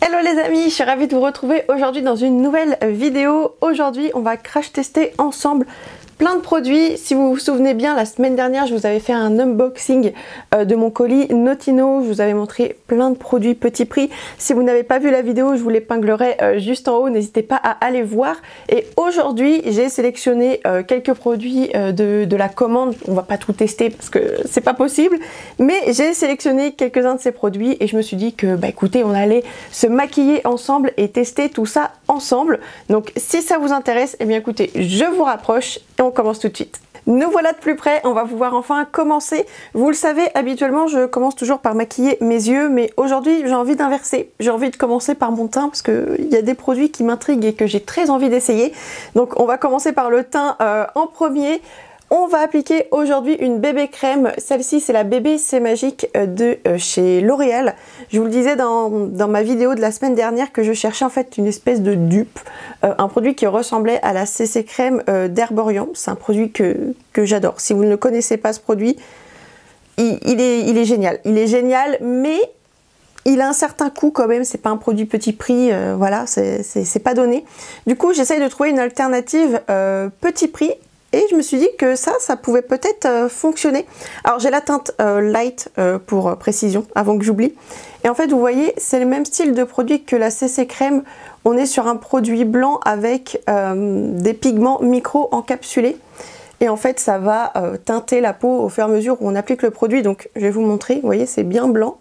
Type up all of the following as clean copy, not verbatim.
Hello les amis, je suis ravie de vous retrouver aujourd'hui dans une nouvelle vidéo. Aujourd'hui, on va crash tester ensemble plein de produits. Si vous vous souvenez bien, la semaine dernière, je vous avais fait un unboxing de mon colis Notino. Je vous avais montré plein de produits petit prix. Si vous n'avez pas vu la vidéo, je vous l'épinglerai juste en haut. N'hésitez pas à aller voir. Et aujourd'hui, j'ai sélectionné quelques produits de la commande. On va pas tout tester parce que c'est pas possible. Mais j'ai sélectionné quelques-uns de ces produits et je me suis dit que, bah écoutez, on allait se maquiller ensemble et tester tout ça ensemble. Donc si ça vous intéresse, eh bien écoutez, je vous rapproche et on commence tout de suite. Nous voilà de plus près, on va pouvoir enfin commencer. Vous le savez, habituellement je commence toujours par maquiller mes yeux, mais aujourd'hui j'ai envie d'inverser. J'ai envie de commencer par mon teint parce qu'il y a des produits qui m'intriguent et que j'ai très envie d'essayer. Donc on va commencer par le teint en premier. On va appliquer aujourd'hui une bébé crème. Celle-ci, c'est la bébé C'est Magique de chez L'Oréal. Je vous le disais dans ma vidéo de la semaine dernière que je cherchais en fait une espèce de dupe. Un produit qui ressemblait à la CC crème d'Herborian. C'est un produit que j'adore. Si vous ne connaissez pas ce produit, il est génial. Il est génial, mais il a un certain coût quand même. C'est pas un produit petit prix. Voilà, c'est pas donné. Du coup, j'essaye de trouver une alternative petit prix. Et je me suis dit que ça pouvait peut-être fonctionner. Alors j'ai la teinte light pour précision, avant que j'oublie. Et en fait, vous voyez, c'est le même style de produit que la CC crème. On est sur un produit blanc avec des pigments micro encapsulés. Et en fait, ça va teinter la peau au fur et à mesure où on applique le produit. Donc je vais vous montrer, vous voyez, c'est bien blanc.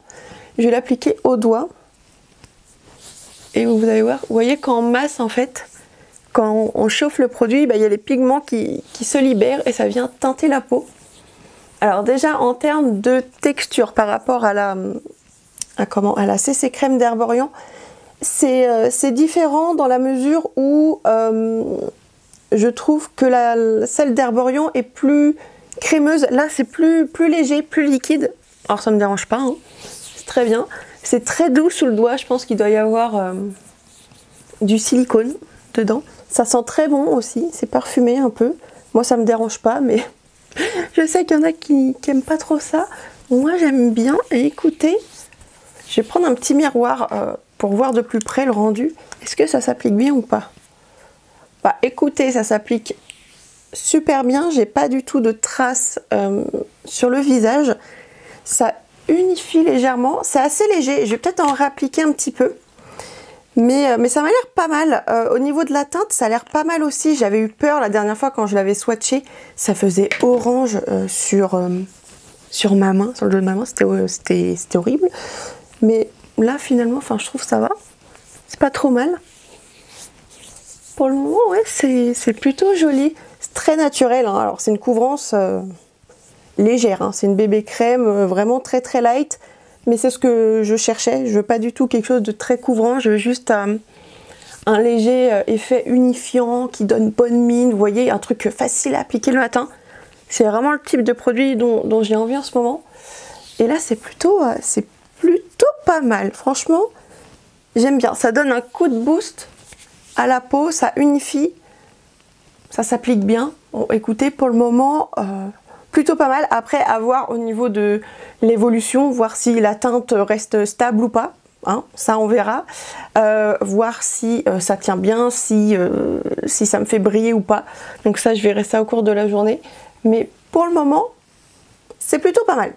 Je vais l'appliquer au doigt. Et vous allez voir, vous voyez qu'en masse, en fait, quand on chauffe le produit, bah, y a les pigments qui se libèrent et ça vient teinter la peau. Alors déjà en termes de texture par rapport à la CC crème d'Herborian, c'est différent dans la mesure où je trouve que celle d'Herborian est plus crémeuse. Là c'est plus léger, plus liquide. Alors ça me dérange pas, hein. C'est très bien. C'est très doux sous le doigt, je pense qu'il doit y avoir du silicone dedans. Ça sent très bon aussi, c'est parfumé un peu. Moi ça me dérange pas, mais je sais qu'il y en a qui aiment pas trop ça. Moi j'aime bien. Et écoutez, je vais prendre un petit miroir pour voir de plus près le rendu. Est-ce que ça s'applique bien ou pas? Bah écoutez, ça s'applique super bien. J'ai pas du tout de traces sur le visage. Ça unifie légèrement. C'est assez léger. Je vais peut-être en réappliquer un petit peu. Mais ça m'a l'air pas mal. Au niveau de la teinte, ça a l'air pas mal aussi. J'avais eu peur la dernière fois quand je l'avais swatché. Ça faisait orange sur ma main, sur le dos de ma main. C'était horrible. Mais là, finalement, enfin, je trouve que ça va. C'est pas trop mal. Pour le moment, ouais, c'est plutôt joli. C'est très naturel, hein. Alors, c'est une couvrance légère, hein. C'est une bébé crème vraiment très très light. Mais c'est ce que je cherchais. Je veux pas du tout quelque chose de très couvrant. Je veux juste un léger effet unifiant qui donne bonne mine. Vous voyez, un truc facile à appliquer le matin. C'est vraiment le type de produit dont j'ai envie en ce moment. Et là, c'est plutôt pas mal. Franchement, j'aime bien. Ça donne un coup de boost à la peau. Ça unifie. Ça s'applique bien. Bon, écoutez, pour le moment... plutôt pas mal. Après, à voir au niveau de l'évolution, voir si la teinte reste stable ou pas. Hein, ça, on verra. Voir si ça tient bien, si ça me fait briller ou pas. Donc ça, je verrai ça au cours de la journée. Mais pour le moment, c'est plutôt pas mal.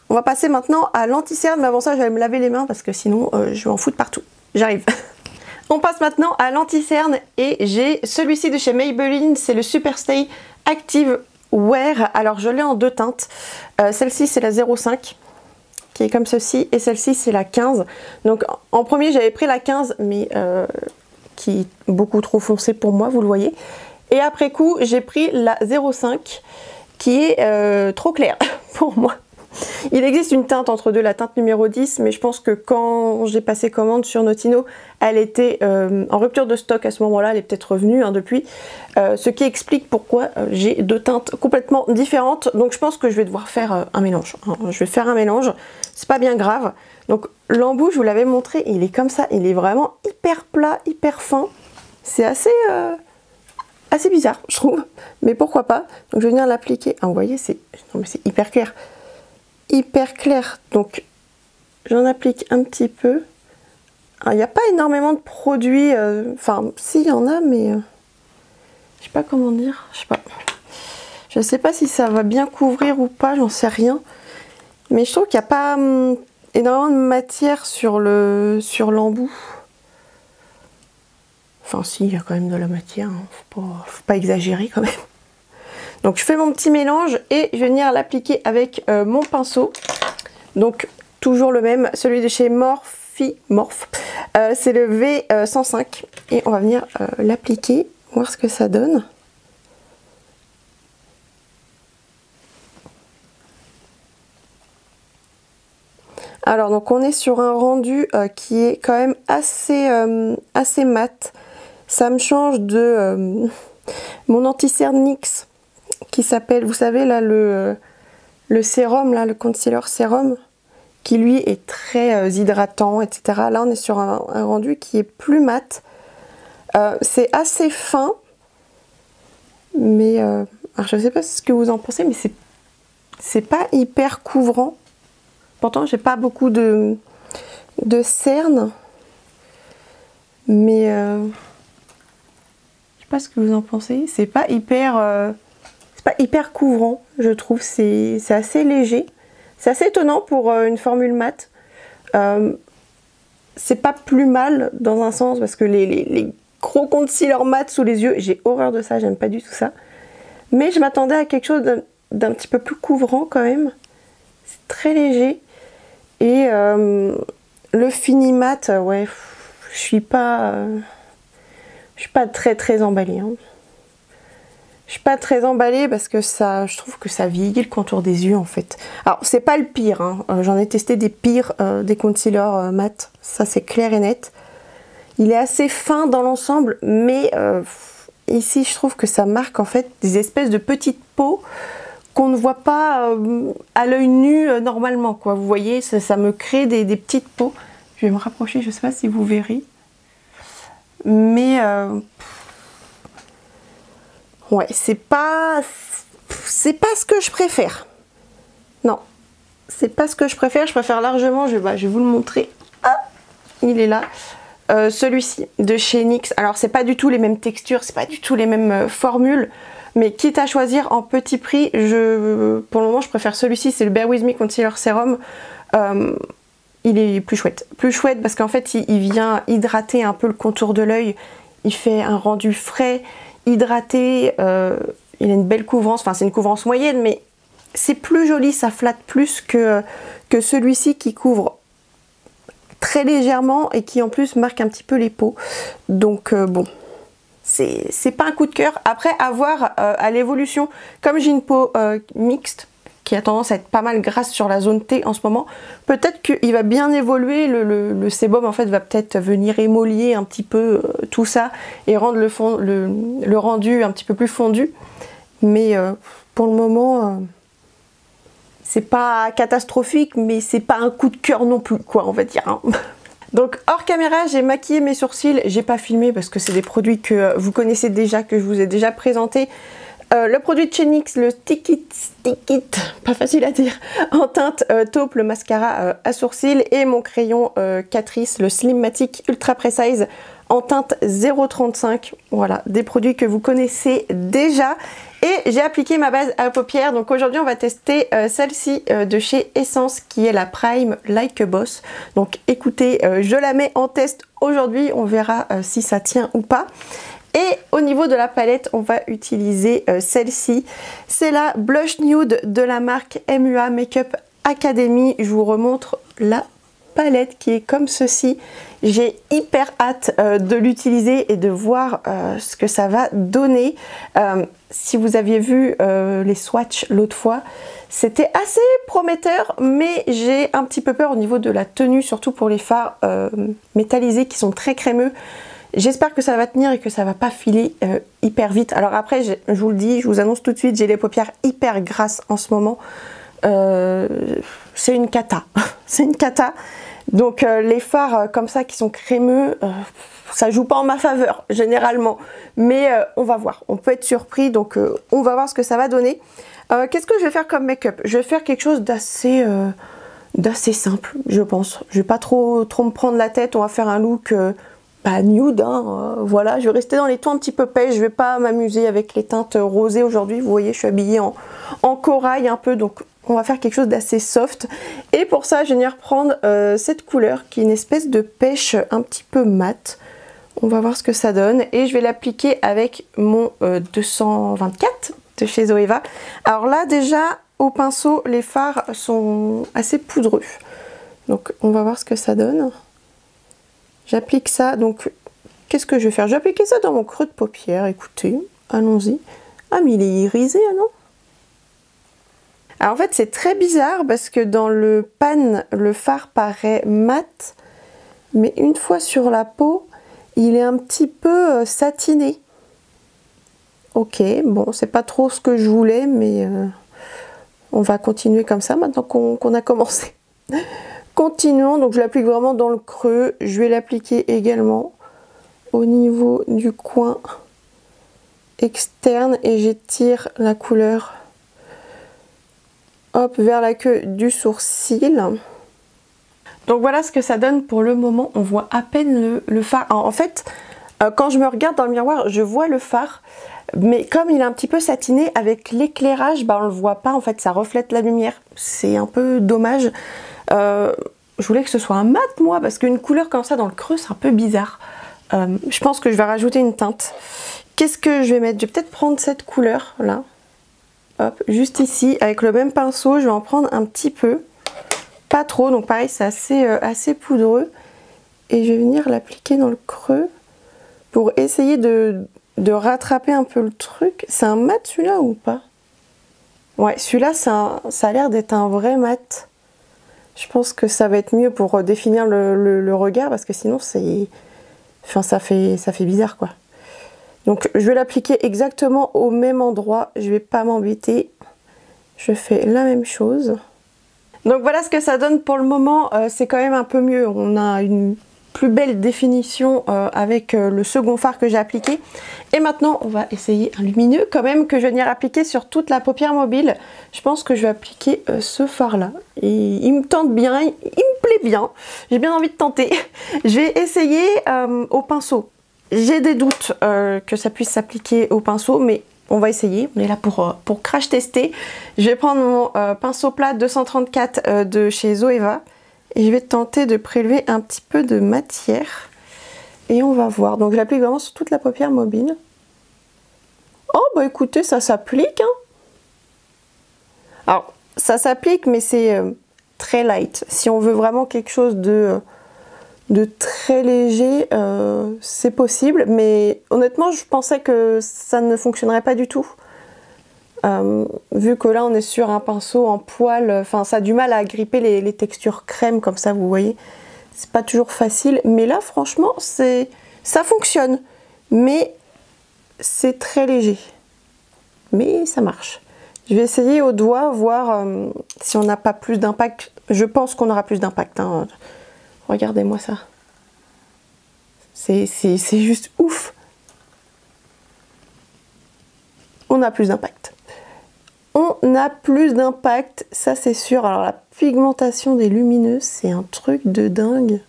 On va passer maintenant à l'anti-cerne. Mais avant ça, je vais me laver les mains parce que sinon, je vais en foutre partout. J'arrive. On passe maintenant à l'anti-cerne. Et j'ai celui-ci de chez Maybelline. C'est le Super Stay Active Wear. Alors je l'ai en deux teintes. Celle-ci c'est la 05 qui est comme ceci et celle-ci c'est la 15. Donc en premier j'avais pris la 15 mais qui est beaucoup trop foncée pour moi, vous le voyez. Et après coup j'ai pris la 05 qui est trop claire pour moi. Il existe une teinte entre deux, la teinte numéro 10, mais je pense que quand j'ai passé commande sur Notino, elle était en rupture de stock à ce moment-là, elle est peut-être revenue hein, depuis, ce qui explique pourquoi j'ai deux teintes complètement différentes. Donc je pense que je vais devoir faire un mélange. Hein. Je vais faire un mélange, c'est pas bien grave. Donc l'embout, je vous l'avais montré, il est comme ça, il est vraiment hyper plat, hyper fin. C'est assez bizarre, je trouve, mais pourquoi pas. Donc je vais venir l'appliquer. Ah, vous voyez, c'est hyper clair. Hyper clair, donc j'en applique un petit peu il n'y a pas énormément de produits, enfin si il y en a, mais je sais pas comment dire, je sais pas. Je sais pas si ça va bien couvrir ou pas, j'en sais rien. Mais je trouve qu'il n'y a pas énormément de matière sur l'embout. Enfin si, il y a quand même de la matière, hein. Faut pas exagérer quand même. Donc je fais mon petit mélange et je vais venir l'appliquer avec mon pinceau. Donc toujours le même, celui de chez Morph. C'est le V105 et on va venir l'appliquer, voir ce que ça donne. Alors donc on est sur un rendu qui est quand même assez mat. Ça me change de mon anti-cerne NYX qui s'appelle, vous savez là, le sérum, là, le concealer sérum, qui lui est très hydratant, etc. Là on est sur un rendu qui est plus mat. C'est assez fin, mais alors je ne sais pas ce que vous en pensez, mais c'est pas hyper couvrant. Pourtant j'ai pas beaucoup de cernes, mais je sais pas ce que vous en pensez. C'est pas hyper couvrant, je trouve. C'est assez léger. C'est assez étonnant pour une formule mat. C'est pas plus mal dans un sens, parce que les gros concealer mat sous les yeux, j'ai horreur de ça, j'aime pas du tout ça. Mais je m'attendais à quelque chose d'un petit peu plus couvrant quand même. C'est très léger. Et le fini mat, ouais, je suis pas très emballée. Hein. Je suis pas très emballée parce que je trouve que ça vieillit le contour des yeux en fait. Alors c'est pas le pire, hein. J'en ai testé des pires, des concealers mat, ça c'est clair et net. Il est assez fin dans l'ensemble, mais ici je trouve que ça marque en fait des espèces de petites peaux qu'on ne voit pas à l'œil nu normalement, quoi. Vous voyez, ça me crée des petites peaux. Je vais me rapprocher, je sais pas si vous verrez. Mais ouais, c'est pas ce que je préfère. Non, c'est pas ce que je préfère. Je préfère largement, je vais vous le montrer. Ah, il est là. Celui-ci de chez NYX. Alors c'est pas du tout les mêmes textures, c'est pas du tout les mêmes formules. Mais quitte à choisir en petit prix, pour le moment je préfère celui-ci, c'est le Bare With Me Concealer Serum. Il est plus chouette. Plus chouette parce qu'en fait il vient hydrater un peu le contour de l'œil. Il fait un rendu frais, hydraté, il a une belle couvrance, enfin c'est une couvrance moyenne, mais c'est plus joli, ça flatte plus que celui-ci qui couvre très légèrement et qui en plus marque un petit peu les peaux. Donc bon. C'est pas un coup de cœur. Après, à voir à l'évolution. Comme j'ai une peau mixte, qui a tendance à être pas mal grasse sur la zone T en ce moment, peut-être qu'il va bien évoluer. Le sébum, en fait, va peut-être venir émolier un petit peu tout ça et rendre le rendu un petit peu plus fondu. Mais pour le moment, c'est pas catastrophique, mais c'est pas un coup de cœur non plus, quoi, on va dire. Hein. Donc hors caméra, j'ai maquillé mes sourcils, j'ai pas filmé parce que c'est des produits que vous connaissez déjà, que je vous ai déjà présenté. Le produit de chez NYX, le Stick It, pas facile à dire, en teinte taupe, le mascara à sourcils, et mon crayon Catrice, le Slimmatic Ultra Precise en teinte 0,35. Voilà, des produits que vous connaissez déjà. Et j'ai appliqué ma base à paupières. Donc aujourd'hui, on va tester celle-ci de chez Essence, qui est la Prime Like a Boss. Donc écoutez, je la mets en test aujourd'hui. On verra si ça tient ou pas. Et au niveau de la palette, on va utiliser celle-ci. C'est la Blush Nude de la marque MUA Makeup Academy. Je vous remontre la palette qui est comme ceci. J'ai hyper hâte de l'utiliser et de voir ce que ça va donner. Si vous aviez vu les swatchs l'autre fois, c'était assez prometteur, mais j'ai un petit peu peur au niveau de la tenue, surtout pour les fards métallisés qui sont très crémeux. J'espère que ça va tenir et que ça va pas filer hyper vite. Alors après, je vous le dis, je vous annonce tout de suite, j'ai les paupières hyper grasses en ce moment. C'est une cata. C'est une cata. Donc les fards comme ça qui sont crémeux, ça joue pas en ma faveur généralement. Mais on va voir. On peut être surpris. Donc on va voir ce que ça va donner. Qu'est-ce que je vais faire comme make-up? Je vais faire quelque chose d'assez simple, je pense. Je vais pas trop me prendre la tête, on va faire un look pas nude, hein, voilà, je vais rester dans les tons un petit peu pêche, je vais pas m'amuser avec les teintes rosées aujourd'hui, vous voyez, je suis habillée en corail un peu, donc on va faire quelque chose d'assez soft. Et pour ça, je vais venir prendre cette couleur qui est une espèce de pêche un petit peu mat. On va voir ce que ça donne et je vais l'appliquer avec mon 224 de chez Zoeva. Alors là déjà au pinceau les fards sont assez poudreux, donc on va voir ce que ça donne. J'applique ça, donc qu'est-ce que je vais faire? Je vais appliquer ça dans mon creux de paupière, écoutez, allons-y. Ah mais il est irisé, ah non? Alors en fait c'est très bizarre parce que dans le pan le fard paraît mat, mais une fois sur la peau il est un petit peu satiné. Ok, bon, c'est pas trop ce que je voulais, mais on va continuer comme ça maintenant qu'on a commencé. Continuons, donc je l'applique vraiment dans le creux. Je vais l'appliquer également au niveau du coin externe et j'étire la couleur hop, vers la queue du sourcil. Donc voilà ce que ça donne pour le moment, on voit à peine le fard. Alors, en fait, quand je me regarde dans le miroir, je vois le fard, mais comme il est un petit peu satiné, avec l'éclairage, bah, on le voit pas, en fait, ça reflète la lumière. C'est un peu dommage. Je voulais que ce soit un mat, moi, parce qu'une couleur comme ça dans le creux, c'est un peu bizarre. Je pense que je vais rajouter une teinte. Qu'est-ce que je vais mettre? Je vais peut-être prendre cette couleur, là. Hop, juste ici, avec le même pinceau, je vais en prendre un petit peu. Pas trop, donc pareil c'est assez poudreux et je vais venir l'appliquer dans le creux pour essayer de rattraper un peu le truc. C'est un mat celui-là ou pas? Ouais, celui-là ça a l'air d'être un vrai mat. Je pense que ça va être mieux pour définir le regard parce que sinon c'est, enfin, ça fait bizarre quoi. Donc je vais l'appliquer exactement au même endroit, je vais pas m'embêter. Je fais la même chose. Donc voilà ce que ça donne pour le moment, c'est quand même un peu mieux, on a une plus belle définition avec le second fard que j'ai appliqué. Et maintenant on va essayer un lumineux quand même que je vais venir appliquer sur toute la paupière mobile. Je pense que je vais appliquer ce fard là, et il me tente bien, il me plaît bien, j'ai bien envie de tenter. Je vais essayer au pinceau, j'ai des doutes que ça puisse s'appliquer au pinceau, mais on va essayer, on est là pour crash tester. Je vais prendre mon pinceau plat 234 de chez Zoeva et je vais tenter de prélever un petit peu de matière et on va voir. Donc je l'applique vraiment sur toute la paupière mobile. Oh bah écoutez, ça s'applique, hein. Alors ça s'applique mais c'est très light. Si on veut vraiment quelque chose de très léger, c'est possible, mais honnêtement je pensais que ça ne fonctionnerait pas du tout, vu que là on est sur un pinceau en poil, enfin ça a du mal à gripper les textures crème comme ça, vous voyez, c'est pas toujours facile, mais là franchement ça fonctionne, mais c'est très léger, mais ça marche. Je vais essayer au doigt, voir si on n'a pas plus d'impact. Je pense qu'on aura plus d'impact, hein. Regardez-moi ça. C'est juste ouf. On a plus d'impact. On a plus d'impact, ça c'est sûr. Alors la pigmentation des lumineux, c'est un truc de dingue.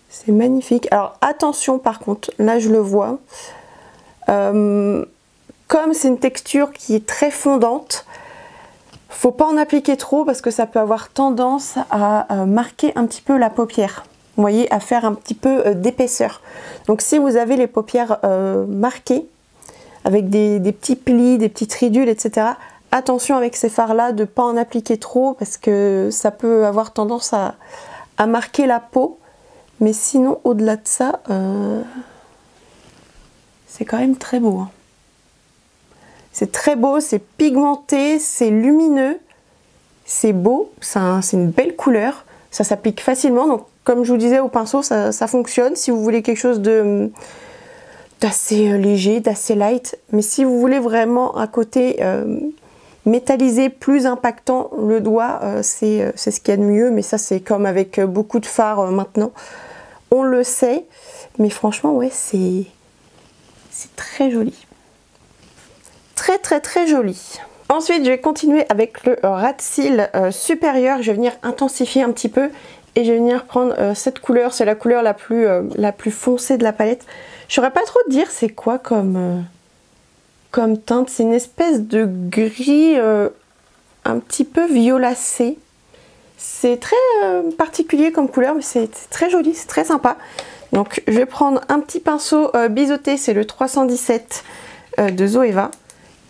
C'est magnifique. Alors attention par contre, là je le vois. Comme c'est une texture qui est très fondante, faut pas en appliquer trop parce que ça peut avoir tendance à marquer un petit peu la paupière. Vous voyez, à faire un petit peu d'épaisseur. Donc si vous avez les paupières marquées, avec des petits plis, des petites ridules, etc. Attention avec ces fards-là de ne pas en appliquer trop parce que ça peut avoir tendance à marquer la peau. Mais sinon, au-delà de ça, c'est quand même très beau, hein. C'est très beau, c'est pigmenté, c'est lumineux, c'est beau, c'est une belle couleur, ça s'applique facilement. Donc comme je vous disais au pinceau, ça fonctionne si vous voulez quelque chose d'assez léger, d'assez light. Mais si vous voulez vraiment un côté métallisé, plus impactant, le doigt, c'est ce qu'il y a de mieux. Mais ça c'est comme avec beaucoup de fards maintenant, on le sait. Mais franchement ouais, c'est très joli. Très très très joli. Ensuite, je vais continuer avec le ras de cils supérieur. Je vais venir intensifier un petit peu et je vais venir prendre cette couleur. C'est la couleur la plus foncée de la palette. Je saurais pas trop te dire c'est quoi comme teinte. C'est une espèce de gris un petit peu violacé. C'est très particulier comme couleur, mais c'est très joli, c'est très sympa. Donc je vais prendre un petit pinceau biseauté, c'est le 317 de Zoeva.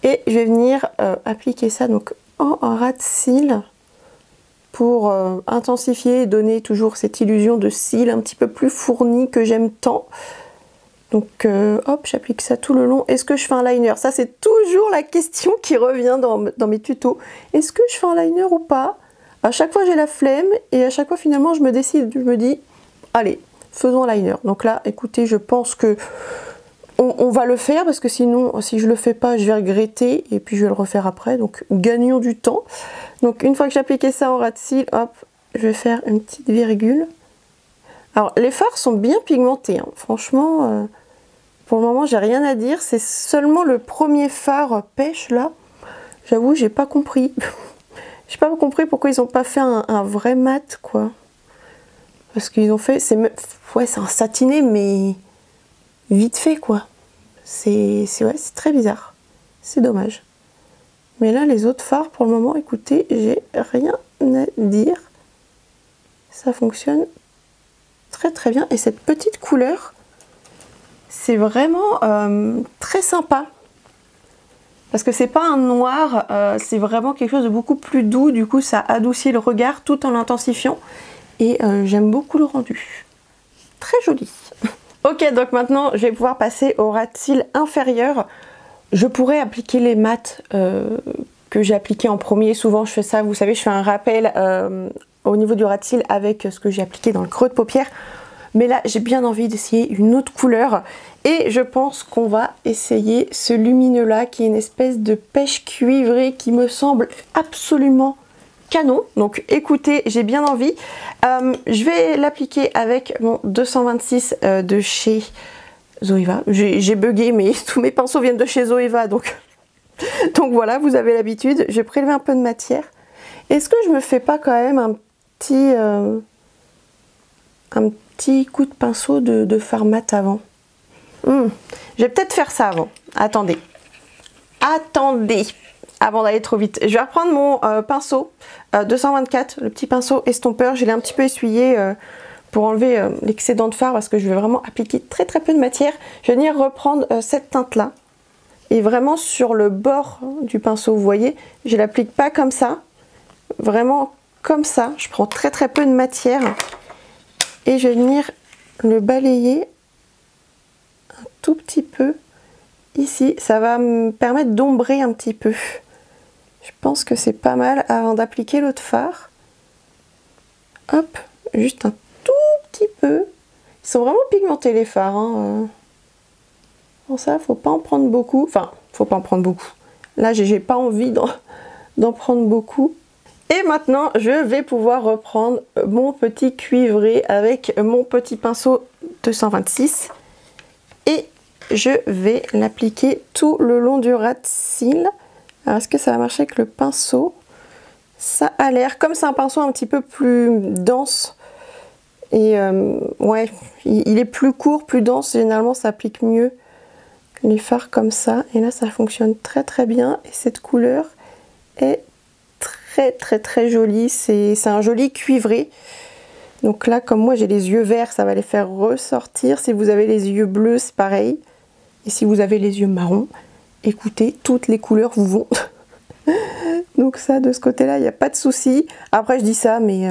Et je vais venir appliquer ça donc en ras de cils pour intensifier et donner toujours cette illusion de cils un petit peu plus fourni que j'aime tant. Donc hop, j'applique ça tout le long. Est-ce que je fais un liner? Ça c'est toujours la question qui revient dans mes tutos. Est-ce que je fais un liner ou pas? À chaque fois j'ai la flemme et à chaque fois finalement je me décide, je me dis allez, faisons un liner. Donc là écoutez, je pense que on va le faire parce que sinon si je le fais pas je vais regretter et puis je vais le refaire après. Donc gagnons du temps. Donc une fois que j'ai appliqué ça en ras de cils, hop, je vais faire une petite virgule. Alors les fards sont bien pigmentés, hein. Franchement, pour le moment j'ai rien à dire. C'est seulement le premier fard pêche là. J'avoue j'ai pas compris. J'ai pas compris pourquoi ils ont pas fait un vrai mat quoi. Parce qu'ils ont fait, c'est un satiné mais vite fait quoi. C'est très bizarre. C'est dommage. Mais là les autres fards pour le moment, écoutez, j'ai rien à dire. Ça fonctionne très très bien. Et cette petite couleur, c'est vraiment très sympa. Parce que c'est pas un noir, c'est vraiment quelque chose de beaucoup plus doux. Du coup ça adoucit le regard tout en l'intensifiant. Et j'aime beaucoup le rendu. Très joli. Ok, donc maintenant je vais pouvoir passer au ras de cils inférieur. Je pourrais appliquer les mats que j'ai appliqué en premier. Souvent je fais ça, vous savez, je fais un rappel au niveau du ras de cils avec ce que j'ai appliqué dans le creux de paupière. Mais là j'ai bien envie d'essayer une autre couleur. Et je pense qu'on va essayer ce lumineux là qui est une espèce de pêche cuivrée qui me semble absolument canon. Donc écoutez, j'ai bien envie. Je vais l'appliquer avec mon 226 de chez Zoeva. J'ai bugué mais tous mes pinceaux viennent de chez Zoeva donc voilà, vous avez l'habitude. Je vais prélever un peu de matière. Est-ce que je me fais pas quand même un petit coup de pinceau de fard mat avant? Je vais peut-être faire ça avant. Attendez. Avant d'aller trop vite. Je vais reprendre mon pinceau 224, le petit pinceau estompeur. Je l'ai un petit peu essuyé pour enlever l'excédent de fard parce que je vais vraiment appliquer très très peu de matière. Je vais venir reprendre cette teinte là. Et vraiment sur le bord du pinceau, vous voyez, je l'applique pas comme ça. Vraiment comme ça. Je prends très très peu de matière. Et je vais venir le balayer un tout petit peu ici. Ça va me permettre d'ombrer un petit peu. Je pense que c'est pas mal avant d'appliquer l'autre fard. Hop, juste un tout petit peu. Ils sont vraiment pigmentés les fards. Hein. Bon, ça, faut pas en prendre beaucoup. Enfin, faut pas en prendre beaucoup. Là, j'ai pas envie d'en prendre beaucoup. Et maintenant, je vais pouvoir reprendre mon petit cuivré avec mon petit pinceau 226. Et je vais l'appliquer tout le long du ras de cils. Alors, est-ce que ça va marcher avec le pinceau? Ça a l'air, comme c'est un pinceau un petit peu plus dense, et ouais, il est plus court, plus dense, généralement ça applique mieux les fards comme ça. Et là, ça fonctionne très très bien. Et cette couleur est très très très jolie. C'est un joli cuivré. Donc là, comme moi j'ai les yeux verts, ça va les faire ressortir. Si vous avez les yeux bleus, c'est pareil. Et si vous avez les yeux marrons, écoutez, toutes les couleurs vous vont. Donc ça, de ce côté-là, il n'y a pas de souci. Après, je dis ça, mais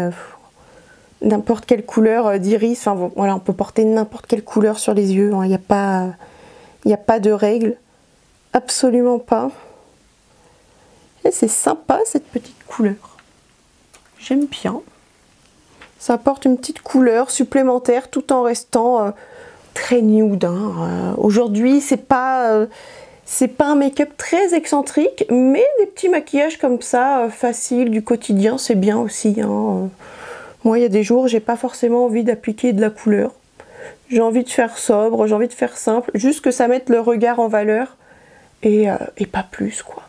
n'importe quelle couleur d'iris, enfin bon, voilà, on peut porter n'importe quelle couleur sur les yeux. Il n'y a pas de règle. Absolument pas. Et c'est sympa, cette petite couleur. J'aime bien. Ça apporte une petite couleur supplémentaire tout en restant très nude. Hein. Aujourd'hui, c'est pas un make-up très excentrique, mais des petits maquillages comme ça, faciles, du quotidien, c'est bien aussi. Hein. Moi, il y a des jours, j'ai pas forcément envie d'appliquer de la couleur. J'ai envie de faire sobre, j'ai envie de faire simple, juste que ça mette le regard en valeur et pas plus, quoi.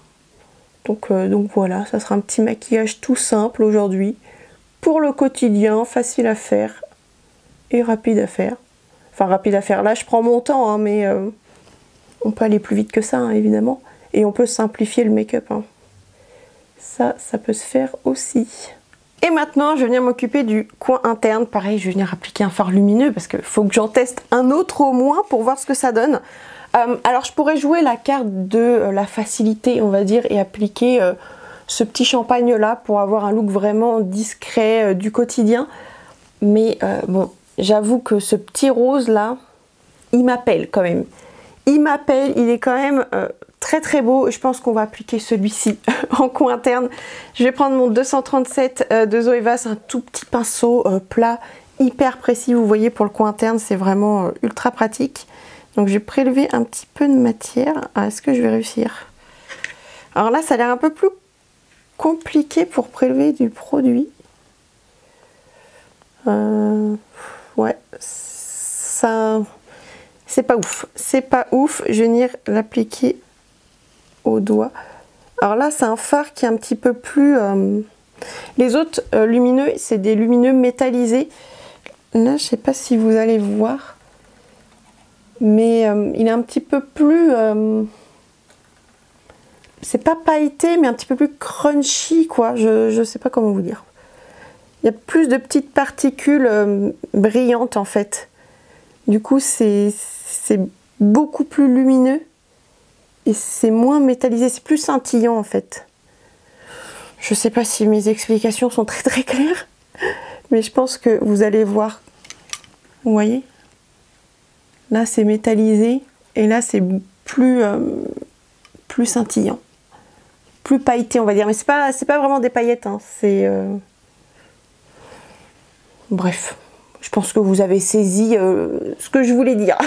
Donc voilà, ça sera un petit maquillage tout simple aujourd'hui. Pour le quotidien, facile à faire et rapide à faire. Enfin rapide à faire, là je prends mon temps, hein, mais on peut aller plus vite que ça, hein, évidemment. Et on peut simplifier le make-up. Hein. Ça peut se faire aussi. Et maintenant, je vais venir m'occuper du coin interne. Pareil, je vais venir appliquer un fard lumineux parce qu'il faut que j'en teste un autre au moins pour voir ce que ça donne. Alors, je pourrais jouer la carte de la facilité, on va dire, et appliquer ce petit champagne là pour avoir un look vraiment discret du quotidien. Mais bon, j'avoue que ce petit rose là, il m'appelle quand même. Il m'appelle, il est quand même très très beau. Je pense qu'on va appliquer celui-ci en coin interne. Je vais prendre mon 237 de Zoeva, c'est un tout petit pinceau plat, hyper précis. Vous voyez, pour le coin interne, c'est vraiment ultra pratique. Donc je vais prélever un petit peu de matière. Ah, est-ce que je vais réussir? Alors là, ça a l'air un peu plus compliqué pour prélever du produit. Ouais, ça... c'est pas ouf. C'est pas ouf. Je vais venir l'appliquer au doigt. Alors là, c'est un fard qui est un petit peu plus... Les autres lumineux, c'est des lumineux métallisés. Là, je sais pas si vous allez voir. Mais il est un petit peu plus... c'est pas pailleté, mais un petit peu plus crunchy, quoi. Je sais pas comment vous dire. Il y a plus de petites particules brillantes, en fait. Du coup, c'est beaucoup plus lumineux. Et c'est moins métallisé. C'est plus scintillant, en fait. Je sais pas si mes explications sont très très claires. Mais je pense que vous allez voir. Vous voyez ? Là, c'est métallisé. Et là, c'est plus scintillant. Plus pailleté, on va dire. Mais c'est pas vraiment des paillettes. Hein. C'est... Bref. Je pense que vous avez saisi ce que je voulais dire.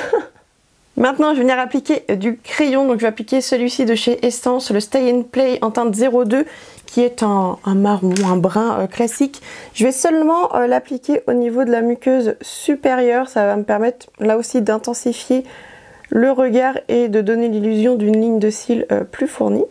Maintenant, je vais venir appliquer du crayon. Donc, je vais appliquer celui-ci de chez Essence, le Stay and Play en teinte 02, qui est un marron, un brun classique. Je vais seulement l'appliquer au niveau de la muqueuse supérieure. Ça va me permettre, là aussi, d'intensifier le regard et de donner l'illusion d'une ligne de cils plus fournie.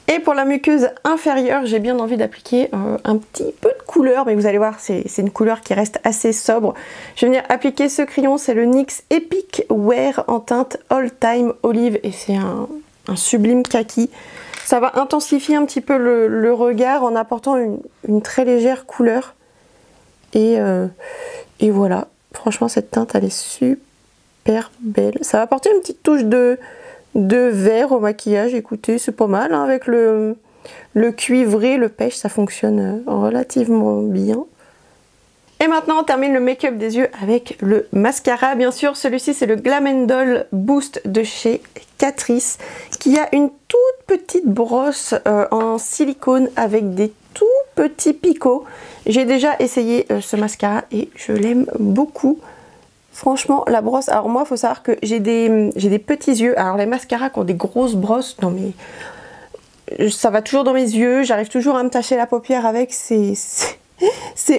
Et pour la muqueuse inférieure, j'ai bien envie d'appliquer un petit peu de couleur, mais vous allez voir, c'est une couleur qui reste assez sobre. Je vais venir appliquer ce crayon, c'est le NYX Epic Wear en teinte All Time Olive, et c'est un sublime kaki. Ça va intensifier un petit peu le regard en apportant une très légère couleur. Et voilà, franchement cette teinte elle est super belle. Ça va apporter une petite touche de vert au maquillage, écoutez, c'est pas mal, hein, avec le cuivré, le pêche, ça fonctionne relativement bien. Et maintenant on termine le make-up des yeux avec le mascara, bien sûr, celui-ci c'est le Glam & Doll Boost de chez Catrice, qui a une toute petite brosse en silicone avec des tout petits picots. J'ai déjà essayé ce mascara et je l'aime beaucoup. Franchement, la brosse, alors moi, il faut savoir que j'ai des petits yeux. Alors les mascaras qui ont des grosses brosses, non mais ça va toujours dans mes yeux, j'arrive toujours à me tacher la paupière avec, c'est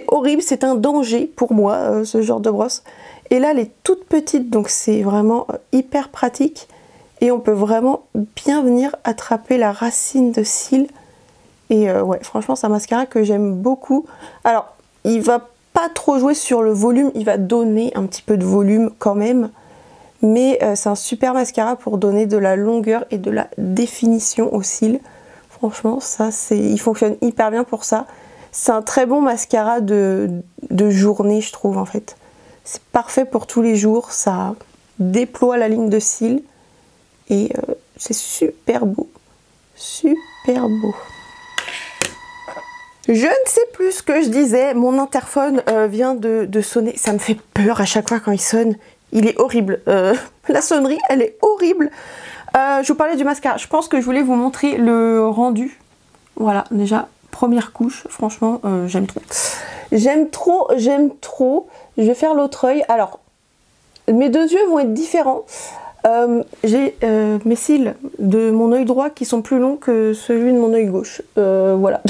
horrible, c'est un danger pour moi, ce genre de brosse. Et là, elle est toute petite, donc c'est vraiment hyper pratique. Et on peut vraiment bien venir attraper la racine de cils. Et ouais, franchement, c'est un mascara que j'aime beaucoup. Alors, il va pas trop jouer sur le volume, il va donner un petit peu de volume quand même, mais c'est un super mascara pour donner de la longueur et de la définition aux cils. Franchement, ça il fonctionne hyper bien pour ça. C'est un très bon mascara de journée, je trouve, en fait. C'est parfait pour tous les jours, ça déploie la ligne de cils et c'est super beau, super beau. Je ne sais plus ce que je disais, mon interphone vient de sonner, ça me fait peur à chaque fois quand il sonne, il est horrible, la sonnerie elle est horrible. Je vous parlais du mascara, je pense que je voulais vous montrer le rendu, voilà déjà première couche, franchement j'aime trop. J'aime trop, je vais faire l'autre œil, alors mes deux yeux vont être différents. J'ai mes cils de mon œil droit qui sont plus longs que celui de mon œil gauche, voilà.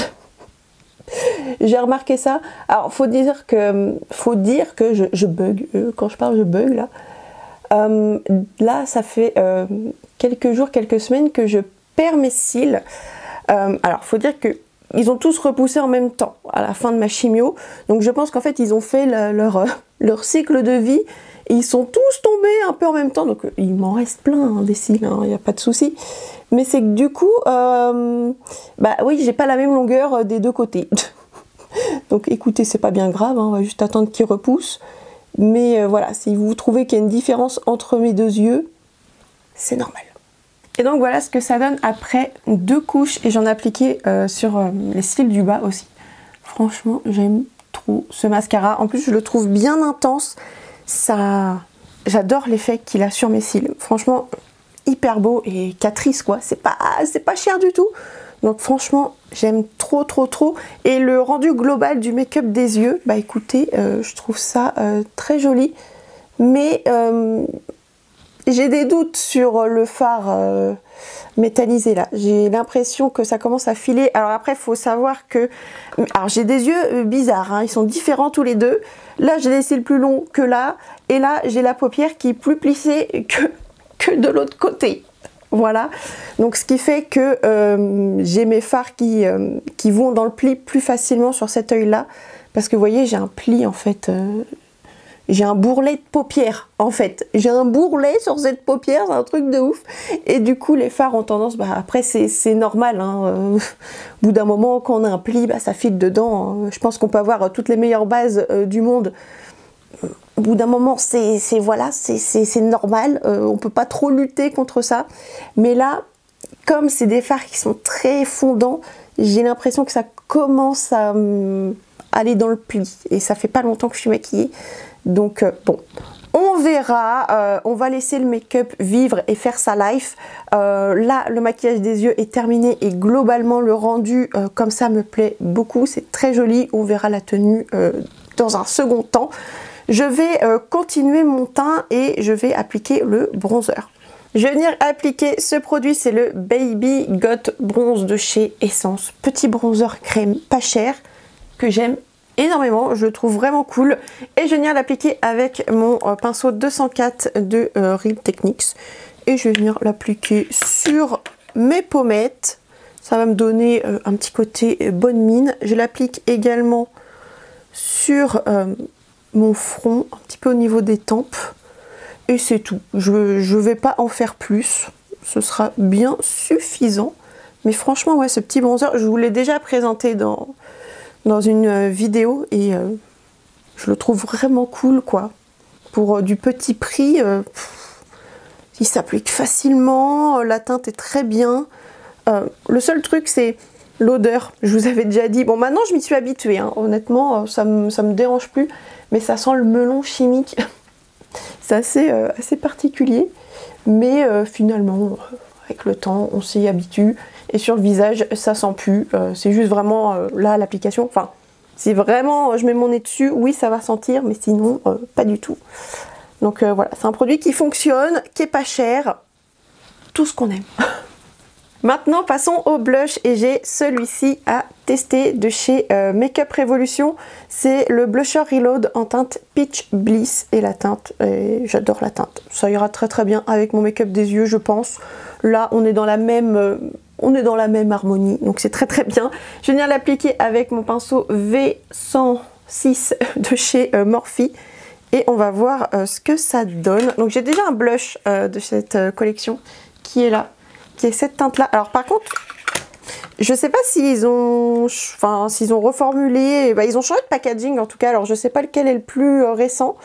J'ai remarqué ça. Alors faut dire que je bug, quand je parle je bug là. Là ça fait quelques jours, quelques semaines que je perds mes cils. Alors faut dire que ils ont tous repoussé en même temps à la fin de ma chimio, donc je pense qu'en fait ils ont fait leur cycle de vie et ils sont tous tombés un peu en même temps, donc il m'en reste plein hein, des cils, il n'y a pas de souci. Mais c'est que du coup, bah oui, j'ai pas la même longueur des deux côtés. Donc écoutez, c'est pas bien grave, hein, on va juste attendre qu'ils repoussent. Mais voilà, si vous trouvez qu'il y a une différence entre mes deux yeux, c'est normal. Et donc voilà ce que ça donne après 2 couches, et j'en ai appliqué sur les cils du bas aussi. Franchement, j'aime trop ce mascara. En plus, je le trouve bien intense. J'adore l'effet qu'il a sur mes cils. Franchement, hyper beau et Catrice quoi. C'est pas cher du tout. Donc franchement, j'aime trop. Et le rendu global du make-up des yeux, bah écoutez, je trouve ça très joli. Mais j'ai des doutes sur le fard métallisé là. J'ai l'impression que ça commence à filer. Alors après, il faut savoir que... Alors j'ai des yeux bizarres, hein. Ils sont différents tous les deux. Là, j'ai des cils plus longs que là. Et là, j'ai la paupière qui est plus plissée que de l'autre côté. Voilà. Donc ce qui fait que j'ai mes fards qui vont dans le pli plus facilement sur cet œil là. Parce que vous voyez, j'ai un pli en fait... J'ai un bourrelet de paupières en fait. J'ai un bourrelet sur cette paupière, c'est un truc de ouf. Et du coup les fards ont tendance, bah après c'est normal, hein, au bout d'un moment quand on a un pli, bah, ça file dedans. Hein. Je pense qu'on peut avoir toutes les meilleures bases du monde. Au bout d'un moment c'est normal, on peut pas trop lutter contre ça. Mais là, comme c'est des fards qui sont très fondants, j'ai l'impression que ça commence à aller dans le pli. Et ça fait pas longtemps que je suis maquillée. Donc bon, on verra, on va laisser le make-up vivre et faire sa life. Là, le maquillage des yeux est terminé et globalement le rendu comme ça me plaît beaucoup, c'est très joli. On verra la tenue dans un second temps. Je vais continuer mon teint et je vais appliquer le bronzer. Je vais venir appliquer ce produit, c'est le Baby Got Bronze de chez Essence. Petit bronzer crème pas cher que j'aime énormément, je le trouve vraiment cool. Et je vais venir l'appliquer avec mon pinceau 204 de Real Techniques. Et je vais venir l'appliquer sur mes pommettes. Ça va me donner un petit côté bonne mine. Je l'applique également sur mon front, un petit peu au niveau des tempes. Et c'est tout. Je vais pas en faire plus. Ce sera bien suffisant. Mais franchement, ouais, ce petit bronzer, je vous l'ai déjà présenté dans une vidéo et je le trouve vraiment cool quoi. Pour du petit prix, il s'applique facilement, la teinte est très bien. Le seul truc c'est l'odeur, je vous avais déjà dit. Bon maintenant je m'y suis habituée, hein. Honnêtement ça me dérange plus, mais ça sent le melon chimique. C'est assez particulier, mais finalement avec le temps on s'y habitue. Et sur le visage, ça sent plus. C'est juste vraiment là l'application. Enfin, si vraiment je mets mon nez dessus, oui, ça va sentir, mais sinon, pas du tout. Donc voilà, c'est un produit qui fonctionne, qui est pas cher. Tout ce qu'on aime. Maintenant, passons au blush et j'ai celui-ci à tester de chez Makeup Revolution. C'est le Blusher Reload en teinte Peach Bliss et la teinte, j'adore la teinte. Ça ira très bien avec mon make-up des yeux, je pense. Là, on est dans la même harmonie, donc c'est très bien. Je vais venir l'appliquer avec mon pinceau V106 de chez Morphe et on va voir ce que ça donne. Donc j'ai déjà un blush de cette collection qui est là, qui est cette teinte là. Alors par contre, je sais pas s'ils ont reformulé, ils ont changé de packaging en tout cas, alors je sais pas lequel est le plus récent.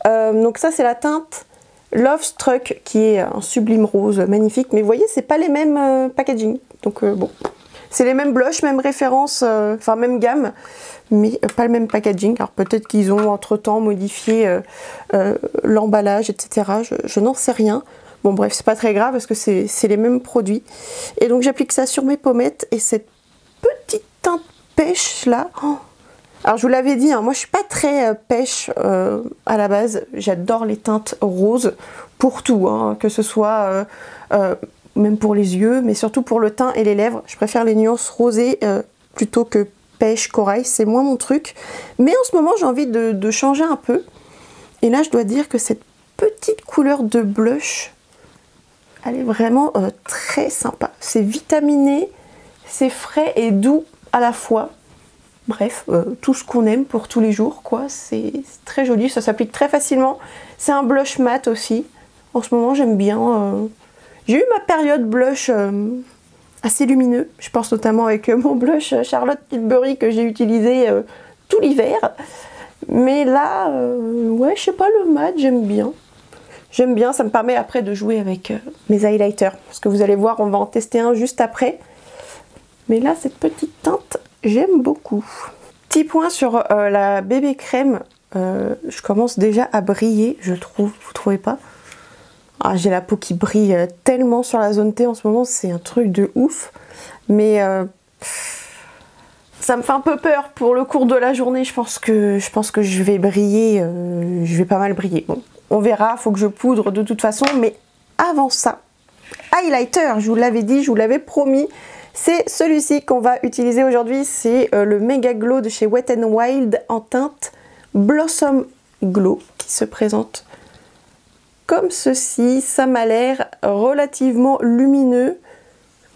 Donc ça c'est la teinte Love Struck qui est un sublime rose magnifique, mais vous voyez c'est pas les mêmes packaging, donc bon, c'est les mêmes blushs, même référence, enfin même gamme, mais pas le même packaging. Alors peut-être qu'ils ont entre temps modifié l'emballage, etc. Je n'en sais rien. Bon bref, c'est pas très grave parce que c'est les mêmes produits. Et donc j'applique ça sur mes pommettes et cette petite teinte pêche là. Oh, alors je vous l'avais dit, hein, moi je suis pas très pêche à la base. J'adore les teintes roses pour tout, hein, que ce soit même pour les yeux, mais surtout pour le teint et les lèvres. Je préfère les nuances rosées plutôt que pêche, corail, c'est moins mon truc. Mais en ce moment j'ai envie de changer un peu. Et là je dois dire que cette petite couleur de blush, elle est vraiment très sympa. C'est vitaminé, c'est frais et doux à la fois. Bref, tout ce qu'on aime pour tous les jours, quoi. C'est très joli, ça s'applique très facilement. C'est un blush mat aussi. En ce moment, j'aime bien. J'ai eu ma période blush assez lumineux. Je pense notamment avec mon blush Charlotte Tilbury que j'ai utilisé tout l'hiver. Mais là, ouais, je sais pas, le mat, j'aime bien. J'aime bien, ça me permet après de jouer avec mes highlighters. Parce que vous allez voir, on va en tester un juste après. Mais là, cette petite teinte, j'aime beaucoup. Petit point sur la bébé crème. Je commence déjà à briller, je trouve. Vous trouvez pas? Ah, j'ai la peau qui brille tellement sur la zone T en ce moment, c'est un truc de ouf. Mais ça me fait un peu peur pour le cours de la journée. Je pense que je vais briller, je vais pas mal briller. Bon, on verra, faut que je poudre de toute façon. Mais avant ça, highlighter, je vous l'avais dit, je vous l'avais promis. C'est celui-ci qu'on va utiliser aujourd'hui. C'est le Mega Glow de chez Wet n Wild en teinte Blossom Glow qui se présente comme ceci. Ça m'a l'air relativement lumineux.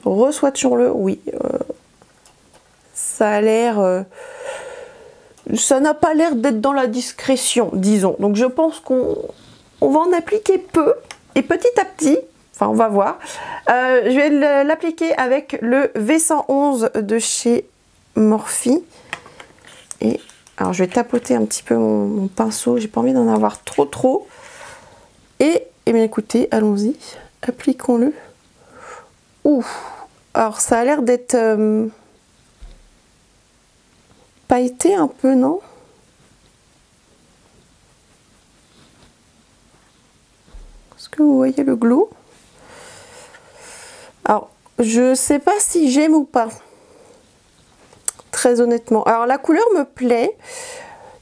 Reswatchons-le, oui. Ça a l'air... ça n'a pas l'air d'être dans la discrétion, disons. Donc je pense qu'on va en appliquer peu. Et petit à petit, enfin on va voir. Je vais l'appliquer avec le V111 de chez Morphe. Et alors je vais tapoter un petit peu mon pinceau. J'ai pas envie d'en avoir trop. Et bien écoutez, allons-y, appliquons-le. Ouh, alors ça a l'air d'être pailleté un peu, non? Est-ce que vous voyez le glow? Alors, je sais pas si j'aime ou pas, très honnêtement. Alors la couleur me plaît.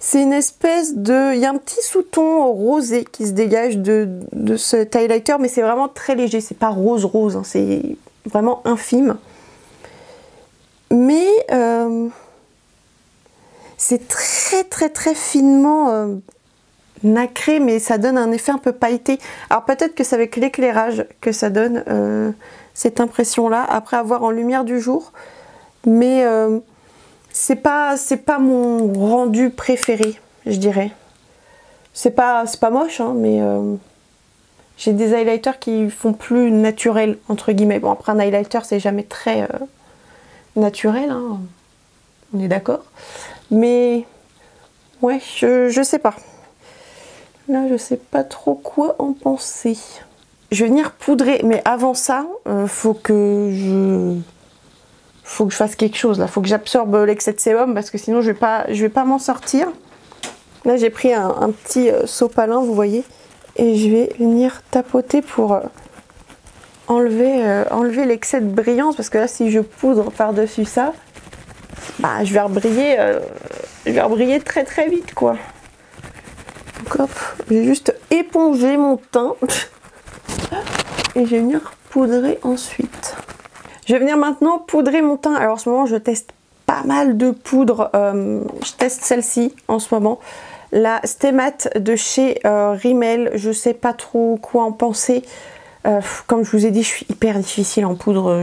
C'est une espèce de... Il y a un petit sous-ton rosé qui se dégage de cet highlighter, mais c'est vraiment très léger. C'est pas rose, hein, c'est vraiment infime. Mais c'est très finement nacré, mais ça donne un effet un peu pailleté. Alors peut-être que c'est avec l'éclairage que ça donne cette impression-là, après avoir en lumière du jour. Mais... c'est pas mon rendu préféré, je dirais. C'est pas moche, hein, mais j'ai des highlighters qui font plus naturel, entre guillemets. Bon, après un highlighter, c'est jamais très naturel, hein, on est d'accord. Mais ouais, je sais pas. Là, je sais pas trop quoi en penser. Je vais venir poudrer, mais avant ça, faut que je fasse quelque chose là, faut que j'absorbe l'excès de sébum parce que sinon je vais pas m'en sortir. Là j'ai pris un petit sopalin, vous voyez, et je vais venir tapoter pour enlever l'excès de brillance, parce que là si je poudre par-dessus ça, bah je vais rebriller très vite quoi. Donc hop, j'ai juste épongé mon teint et je vais venir poudrer ensuite. Je vais venir maintenant poudrer mon teint. Alors en ce moment je teste pas mal de poudres. Je teste celle-ci en ce moment. La Stay Matte de chez Rimmel. Je sais pas trop quoi en penser. Comme je vous ai dit, je suis hyper difficile en poudre.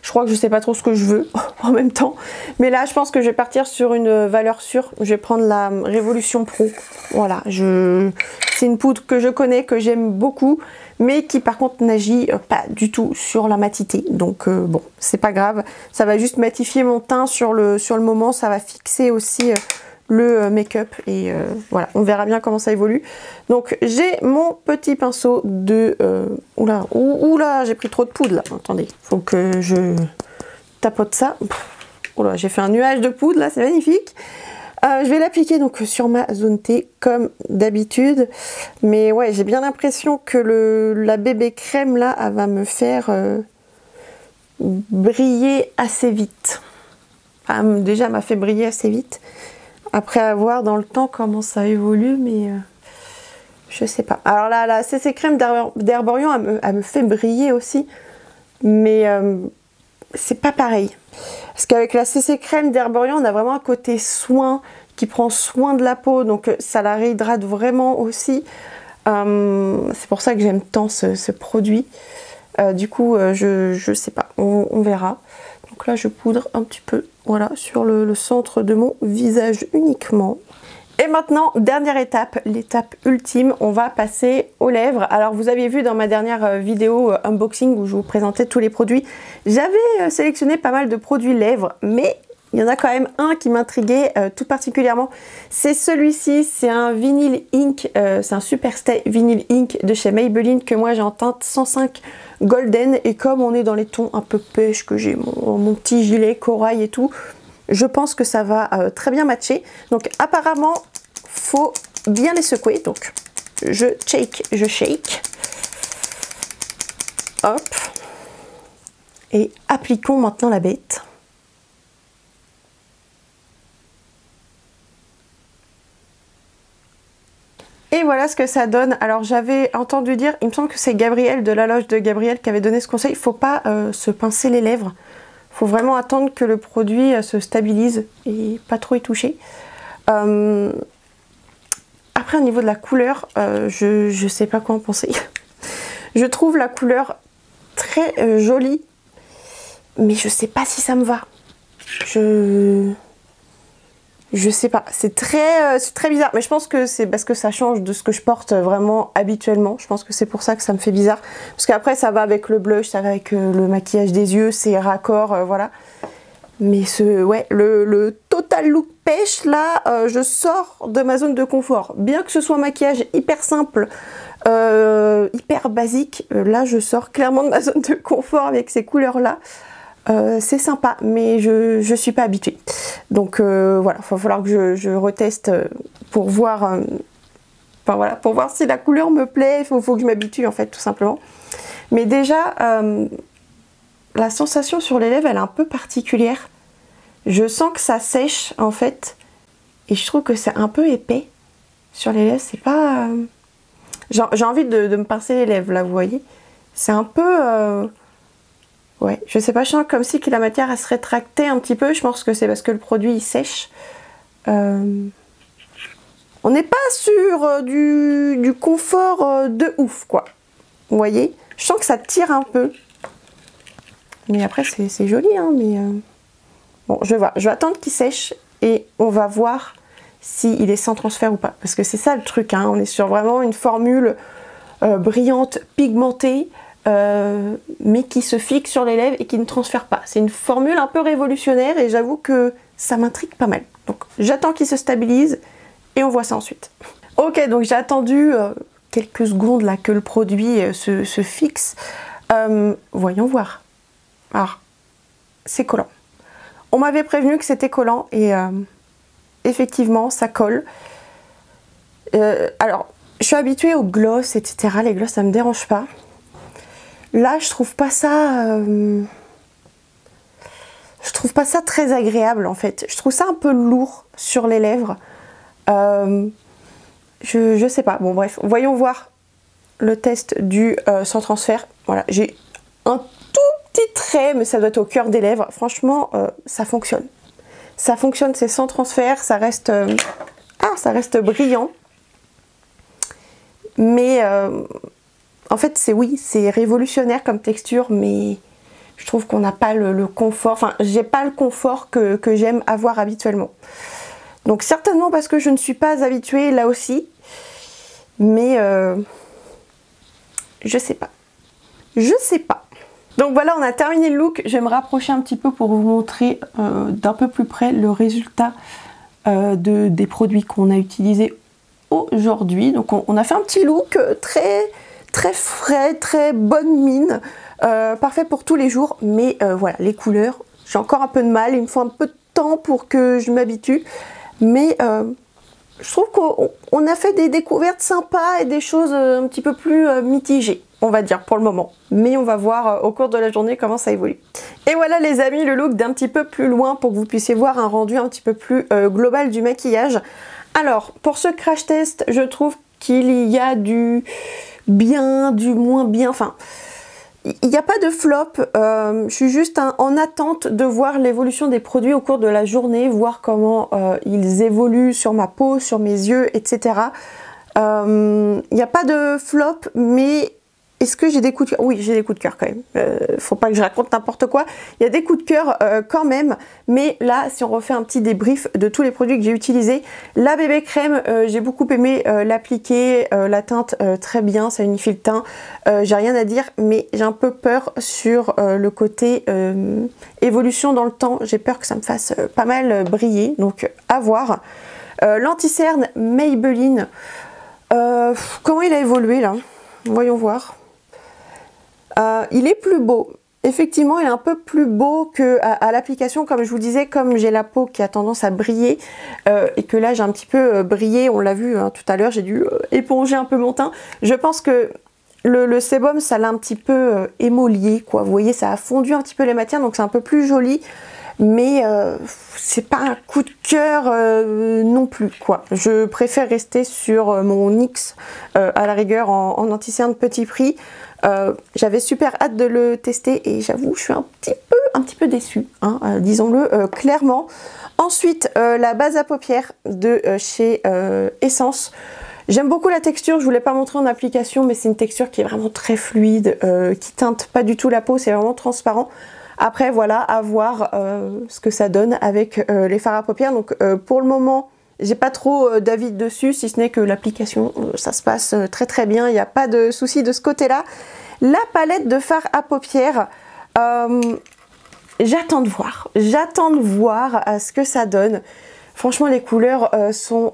Je crois que je sais pas trop ce que je veux en même temps. Mais là je pense que je vais partir sur une valeur sûre. Je vais prendre la Révolution Pro. Voilà, c'est une poudre que je connais, que j'aime beaucoup, mais qui par contre n'agit pas du tout sur la matité. Donc bon, c'est pas grave. Ça va juste matifier mon teint sur le moment. Ça va fixer aussi le make-up. Et voilà, on verra bien comment ça évolue. Donc j'ai mon petit pinceau de... oula, j'ai pris trop de poudre là. Attendez, faut que je tapote ça. Oula, j'ai fait un nuage de poudre là, c'est magnifique. Je vais l'appliquer donc sur ma zone T comme d'habitude, mais ouais, j'ai bien l'impression que la bébé crème là, elle va me faire briller assez vite. Enfin, déjà, elle m'a fait briller assez vite. Après, à voir dans le temps comment ça évolue, mais je sais pas. Alors là, la CC crème d'Herborian, elle me fait briller aussi, mais c'est pas pareil. Parce qu'avec la CC crème d'Herborian, on a vraiment un côté soin qui prend soin de la peau, donc ça la réhydrate vraiment aussi. C'est pour ça que j'aime tant ce produit. Du coup, je sais pas, on verra. Donc là je poudre un petit peu, voilà, sur le centre de mon visage uniquement. Et maintenant, dernière étape, l'étape ultime, on va passer aux lèvres. Alors vous aviez vu dans ma dernière vidéo unboxing où je vous présentais tous les produits, j'avais sélectionné pas mal de produits lèvres, mais il y en a quand même un qui m'intriguait tout particulièrement. C'est celui-ci, c'est un Vinyl Ink, c'est un Super Stay Vinyl Ink de chez Maybelline que moi j'ai en teinte 105 Golden. Et comme on est dans les tons un peu pêche, que j'ai mon petit gilet corail et tout, je pense que ça va très bien matcher. Donc apparemment, faut bien les secouer. Donc je shake. Hop. Et appliquons maintenant la bête. Et voilà ce que ça donne. Alors j'avais entendu dire, il me semble que c'est Gabriel de la loge de Gabriel qui avait donné ce conseil, il ne faut pas se pincer les lèvres. Il faut vraiment attendre que le produit se stabilise et pas trop y toucher. Après au niveau de la couleur, je sais pas quoi en penser. Je trouve la couleur très jolie, mais je sais pas si ça me va. Je sais pas, c'est très bizarre, mais je pense que c'est parce que ça change de ce que je porte vraiment habituellement. Je pense que c'est pour ça que ça me fait bizarre. Parce qu'après ça va avec le blush, ça va avec le maquillage des yeux, c'est raccord, voilà. Mais ouais, le total look pêche, là, je sors de ma zone de confort. Bien que ce soit un maquillage hyper simple, hyper basique, là je sors clairement de ma zone de confort avec ces couleurs-là. C'est sympa, mais je suis pas habituée. Donc voilà, il va falloir que je reteste pour voir, enfin, voilà, pour voir si la couleur me plaît. Il faut que je m'habitue en fait, tout simplement. Mais déjà, la sensation sur les lèvres, elle est un peu particulière. Je sens que ça sèche en fait, et je trouve que c'est un peu épais sur les lèvres. C'est pas, j'ai envie de me pincer les lèvres là, vous voyez. C'est un peu ouais, je sais pas, je sens comme si que la matière elle se rétractait un petit peu. Je pense que c'est parce que le produit il sèche. On n'est pas sur du confort de ouf, quoi. Vous voyez, je sens que ça tire un peu. Mais après, c'est joli, hein. Mais bon, je vais voir. Je vais attendre qu'il sèche et on va voir s'il est sans transfert ou pas. Parce que c'est ça le truc, hein. On est sur vraiment une formule brillante, pigmentée. Mais qui se fixe sur les lèvres et qui ne transfère pas. C'est une formule un peu révolutionnaire et j'avoue que ça m'intrigue pas mal. Donc j'attends qu'il se stabilise et on voit ça ensuite. Ok, donc j'ai attendu quelques secondes là que le produit se fixe. Voyons voir. Alors, c'est collant. On m'avait prévenu que c'était collant et effectivement ça colle. Alors, je suis habituée aux gloss, etc. Les gloss ça me dérange pas. Là, je trouve pas ça très agréable en fait. Je trouve ça un peu lourd sur les lèvres. Je sais pas. Bon bref, voyons voir le test du sans transfert. Voilà, j'ai un tout petit trait, mais ça doit être au cœur des lèvres. Franchement, ça fonctionne. Ça fonctionne, c'est sans transfert. Ça reste brillant. Mais en fait, c'est révolutionnaire comme texture, mais je trouve qu'on n'a pas le confort, enfin, j'ai pas le confort que j'aime avoir habituellement. Donc certainement parce que je ne suis pas habituée là aussi, mais je sais pas. Je sais pas. Donc voilà, on a terminé le look. Je vais me rapprocher un petit peu pour vous montrer d'un peu plus près le résultat des produits qu'on a utilisés aujourd'hui. Donc on a fait un petit look très frais, très bonne mine, parfait pour tous les jours, mais voilà, les couleurs, j'ai encore un peu de mal, il me faut un peu de temps pour que je m'habitue, mais je trouve qu'on a fait des découvertes sympas et des choses un petit peu plus mitigées, on va dire pour le moment, mais on va voir au cours de la journée comment ça évolue. Et voilà les amis, le look d'un petit peu plus loin pour que vous puissiez voir un rendu un petit peu plus global du maquillage. Alors, pour ce crash test, je trouve qu'il y a du bien, du moins bien, enfin, il n'y a pas de flop, je suis juste en attente de voir l'évolution des produits au cours de la journée, voir comment ils évoluent sur ma peau, sur mes yeux, etc. Il n'y a pas de flop, mais est-ce que j'ai des coups de cœur? Oui, j'ai des coups de cœur quand même. Faut pas que je raconte n'importe quoi. Il y a des coups de cœur quand même. Mais là, si on refait un petit débrief de tous les produits que j'ai utilisés, la bébé crème, j'ai beaucoup aimé l'appliquer. La teinte, très bien, ça unifie le teint. J'ai rien à dire, mais j'ai un peu peur sur le côté évolution dans le temps. J'ai peur que ça me fasse pas mal briller. Donc, à voir. L'anti-cerne Maybelline. Comment il a évolué là? Voyons voir. Il est plus beau. Effectivement, il est un peu plus beau qu'à l'application, comme je vous disais, comme j'ai la peau qui a tendance à briller et que là j'ai un petit peu brillé, on l'a vu hein, tout à l'heure, j'ai dû éponger un peu mon teint. Je pense que le sébum, ça l'a un petit peu émolié, quoi. Vous voyez, ça a fondu un petit peu les matières, donc c'est un peu plus joli. Mais c'est pas un coup de cœur non plus, quoi. Je préfère rester sur mon NYX à la rigueur en anti-cerne petit prix. J'avais super hâte de le tester et j'avoue je suis un petit peu déçue, hein, disons-le clairement. Ensuite la base à paupières de chez Essence. J'aime beaucoup la texture, je ne vous l'ai pas montré en application, mais c'est une texture qui est vraiment très fluide, qui teinte pas du tout la peau, c'est vraiment transparent. Après voilà, à voir ce que ça donne avec les fards à paupières. Donc pour le moment, j'ai pas trop d'avis dessus, si ce n'est que l'application, ça se passe très très bien, il n'y a pas de souci de ce côté-là. La palette de fards à paupières, j'attends de voir ce que ça donne. Franchement, les couleurs sont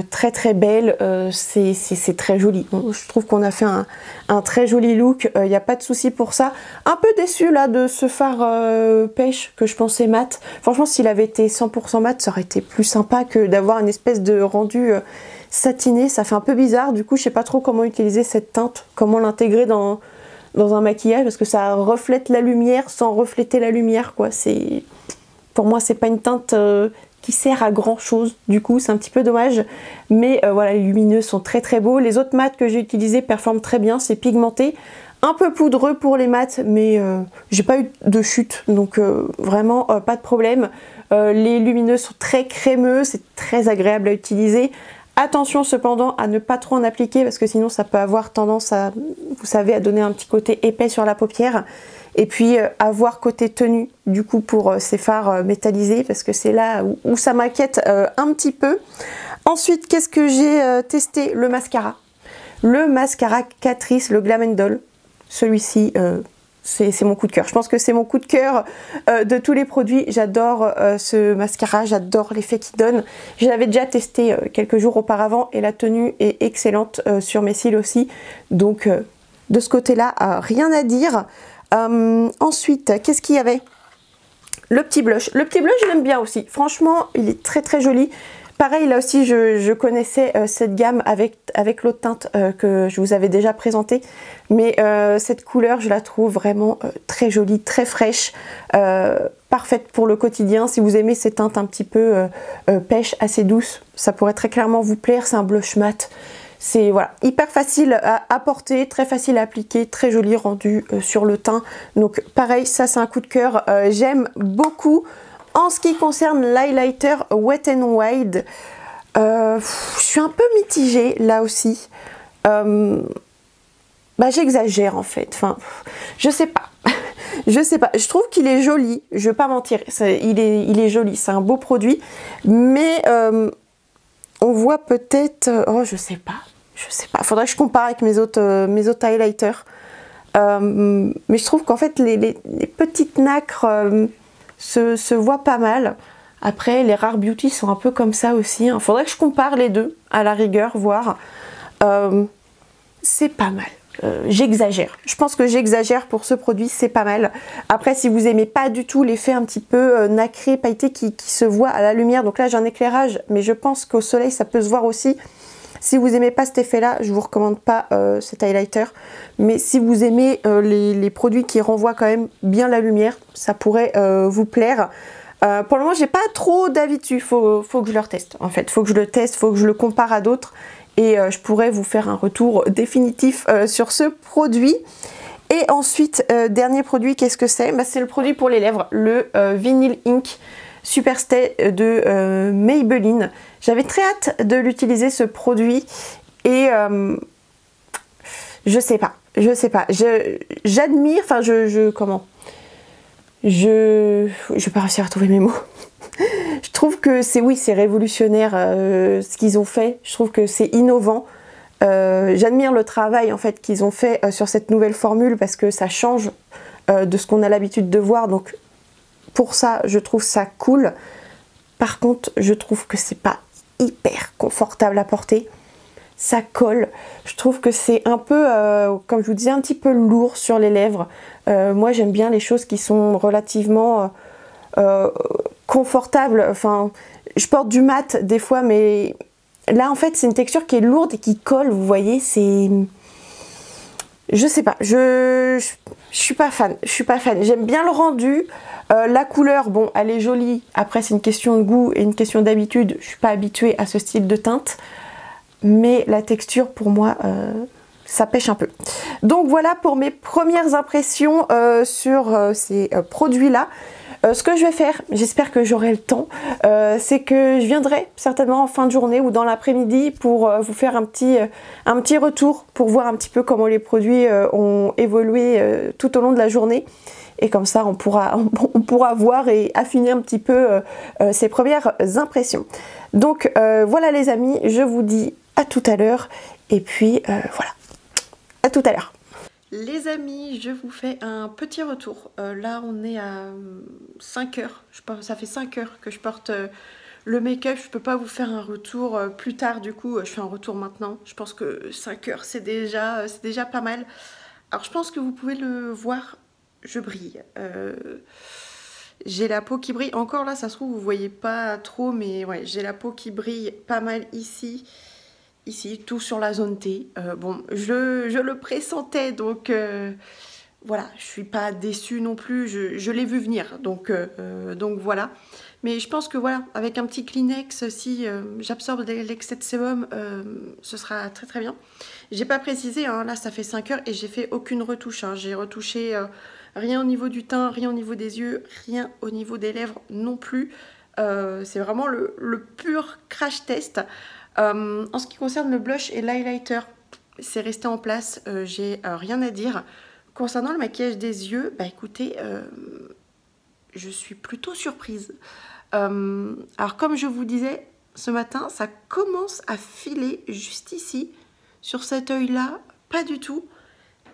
très très belles, c'est très joli. Je trouve qu'on a fait un très joli look, il n'y a pas de souci pour ça. Un peu déçue là de ce fard pêche que je pensais mat. Franchement, s'il avait été 100% mat, ça aurait été plus sympa que d'avoir une espèce de rendu satiné. Ça fait un peu bizarre, du coup je sais pas trop comment utiliser cette teinte, comment l'intégrer dans un maquillage, parce que ça reflète la lumière sans refléter la lumière, quoi. Pour moi, c'est pas une teinte qui sert à grand chose, du coup c'est un petit peu dommage, mais voilà, les lumineux sont très très beaux. Les autres mats que j'ai utilisés performent très bien, c'est pigmenté, un peu poudreux pour les mats, mais j'ai pas eu de chute, donc vraiment pas de problème. Les lumineux sont très crémeux, c'est très agréable à utiliser. Attention cependant à ne pas trop en appliquer, parce que sinon ça peut avoir tendance à, vous savez, à donner un petit côté épais sur la paupière. Et puis avoir côté tenue du coup pour ces fards métallisés, parce que c'est là où ça m'inquiète un petit peu. Ensuite, qu'est-ce que j'ai testé? Le mascara. Le mascara Catrice, le Glam & Doll. Celui-ci, c'est mon coup de cœur. Je pense que c'est mon coup de cœur de tous les produits. J'adore ce mascara, j'adore l'effet qu'il donne. Je l'avais déjà testé quelques jours auparavant et la tenue est excellente sur mes cils aussi. Donc de ce côté-là, rien à dire. Ensuite, qu'est-ce qu'il y avait? Le petit blush. Le petit blush, je l'aime bien aussi. Franchement, il est très très joli. Pareil, là aussi, je connaissais cette gamme avec l'autre teinte que je vous avais déjà présentée. Mais cette couleur, je la trouve vraiment très jolie, très fraîche. Parfaite pour le quotidien. Si vous aimez ces teintes un petit peu pêche, assez douces, ça pourrait très clairement vous plaire. C'est un blush mat. C'est voilà, hyper facile à porter, très facile à appliquer, très joli rendu sur le teint. Donc pareil, ça c'est un coup de cœur, j'aime beaucoup. En ce qui concerne l'highlighter Wet n Wild, je suis un peu mitigée là aussi. J'exagère en fait, enfin, je sais pas. Je sais pas, je trouve qu'il est joli, je vais pas mentir, il est joli, c'est un beau produit, mais on voit peut-être, oh je sais pas, faudrait que je compare avec mes autres highlighters, mais je trouve qu'en fait les petites nacres se voient pas mal. Après les Rare Beauty sont un peu comme ça aussi, hein. Faudrait que je compare les deux à la rigueur, voir, c'est pas mal. J'exagère, je pense que j'exagère pour ce produit, c'est pas mal. Après, si vous aimez pas du tout l'effet un petit peu nacré, pailleté qui se voit à la lumière, donc là j'ai un éclairage, mais je pense qu'au soleil ça peut se voir aussi. Si vous aimez pas cet effet là, je vous recommande pas cet highlighter, mais si vous aimez les produits qui renvoient quand même bien la lumière, ça pourrait vous plaire. Pour le moment j'ai pas trop d'avis dessus, faut que je le reteste en fait, faut que je le teste, faut que je le compare à d'autres. Et je pourrais vous faire un retour définitif sur ce produit. Et ensuite, dernier produit, qu'est-ce que c'est? C'est le produit pour les lèvres, le Vinyl Ink Superstay de Maybelline. J'avais très hâte de l'utiliser ce produit et je sais pas. je sais pas, j'admire, enfin comment, je vais pas réussir à trouver mes mots. Je trouve que c'est révolutionnaire ce qu'ils ont fait, je trouve que c'est innovant. J'admire le travail en fait qu'ils ont fait sur cette nouvelle formule parce que ça change de ce qu'on a l'habitude de voir, donc pour ça je trouve ça cool. Par contre je trouve que c'est pas hyper confortable à porter, ça colle, je trouve que c'est un peu comme je vous disais un petit peu lourd sur les lèvres. Moi j'aime bien les choses qui sont relativement confortables, enfin je porte du mat des fois mais là en fait c'est une texture qui est lourde et qui colle, vous voyez, c'est... Je sais pas, je suis pas fan, j'aime bien le rendu, la couleur, bon elle est jolie, après c'est une question de goût et une question d'habitude, je suis pas habituée à ce style de teinte, mais la texture pour moi ça pêche un peu. Donc voilà pour mes premières impressions sur ces produits là. Ce que je vais faire, j'espère que j'aurai le temps, c'est que je viendrai certainement en fin de journée ou dans l'après-midi pour vous faire un petit retour pour voir un petit peu comment les produits ont évolué tout au long de la journée. Et comme ça, on pourra voir et affiner un petit peu ces premières impressions. Donc voilà les amis, je vous dis à tout à l'heure. Et puis voilà, à tout à l'heure. Les amis, je vous fais un petit retour. Là, on est à 5 heures. Ça fait 5 heures que je porte le make-up. Je peux pas vous faire un retour plus tard. Du coup, je fais un retour maintenant. Je pense que 5 heures, c'est déjà pas mal. Alors, je pense que vous pouvez le voir. Je brille. J'ai la peau qui brille. Encore là, ça se trouve, vous voyez pas trop. Mais ouais, j'ai la peau qui brille pas mal ici. Ici, tout sur la zone T. Bon, je le pressentais, donc voilà, je suis pas déçue non plus, je l'ai vu venir, donc voilà. Mais je pense que voilà, avec un petit Kleenex, si j'absorbe l'excès de sébum, ce sera très très bien. J'ai pas précisé, hein, là ça fait 5 heures et j'ai fait aucune retouche. Hein. J'ai retouché rien au niveau du teint, rien au niveau des yeux, rien au niveau des lèvres non plus. C'est vraiment le pur crash test. En ce qui concerne le blush et l'highlighter, c'est resté en place, j'ai rien à dire. Concernant le maquillage des yeux, bah écoutez, je suis plutôt surprise. Alors comme je vous disais, ce matin, ça commence à filer juste ici, sur cet œil-là, pas du tout.